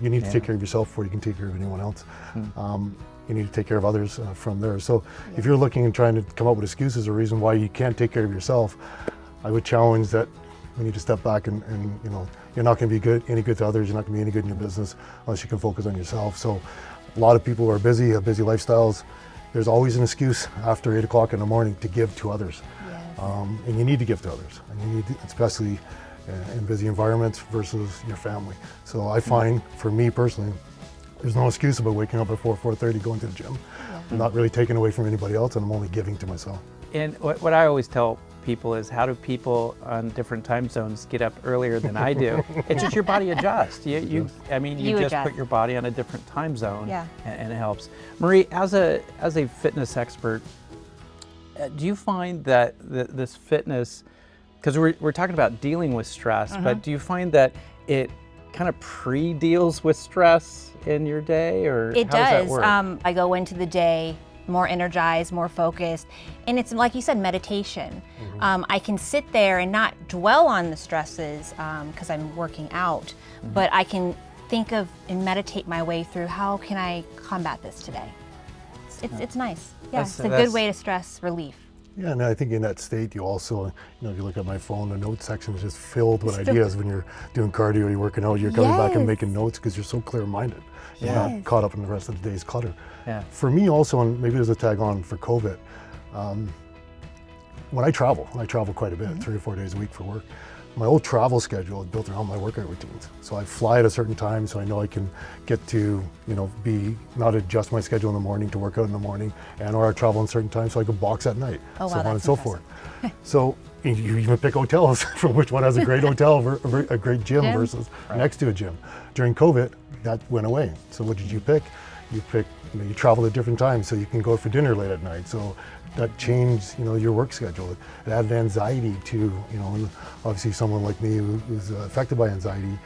You need to take care of yourself before you can take care of anyone else. You need to take care of others from there. So if you're looking and trying to come up with excuses or reason why you can't take care of yourself, I would challenge that we need to step back and you know, you're not going to be any good to others. You're not going to be any good in your business unless you can focus on yourself. So a lot of people who are busy, have busy lifestyles. There's always an excuse after 8 o'clock in the morning to give to others. Yes. And you need to give to others. And you need to, especially in busy environments versus your family. So I find, for me personally, there's no excuse about waking up at 4:30, going to the gym. I'm not really taking away from anybody else, and I'm only giving to myself. And what I always tell people is, how do people on different time zones get up earlier than I do? It's just your body adjusts. You just put your body on a different time zone, and it helps. Marie, as a fitness expert, do you find that this fitness, because we're talking about dealing with stress, but do you find that it kind of pre-deals with stress in your day, or it how does that does? work? I go into the day more energized, more focused, and it's like you said, meditation. I can sit there and not dwell on the stresses because I'm working out, but I can think of and meditate my way through, how can I combat this today? It's nice. Yeah, it's a good way to stress relief. Yeah, and I think in that state, you also, you know, if you look at my phone, the notes section is just filled with ideas. When you're doing cardio, you're working out, you're coming back and making notes because you're so clear-minded. You're not caught up in the rest of the day's clutter. For me also, and maybe there's a tag on for COVID, when I travel quite a bit, 3 or 4 days a week for work. My whole travel schedule is built around my workout routines. So I fly at a certain time, so I know I can get to, you know, not adjust my schedule in the morning to work out in the morning, or I travel in certain times so I can box at night, so on and so forth. So you even pick hotels from which one has a great hotel, a great gym versus next to a gym. During COVID, that went away. So what did you pick? You traveled at different times, so you can go for dinner late at night. So that changed, you know, your work schedule. It added anxiety to, you know, and obviously someone like me who's affected by anxiety,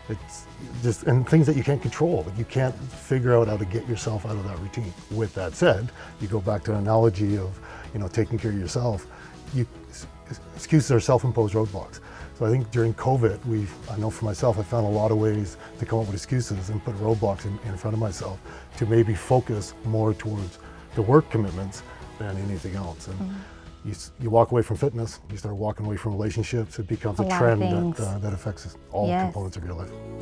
it's just, and things that you can't control. You can't figure out how to get yourself out of that routine. With that said, you go back to an analogy of, you know, taking care of yourself. Excuses are self-imposed roadblocks. So I think during COVID, I know for myself, I found a lot of ways to come up with excuses and put roadblocks in front of myself to maybe focus more towards the work commitments than anything else. And you walk away from fitness, you start walking away from relationships, it becomes a trend that affects all components of your life.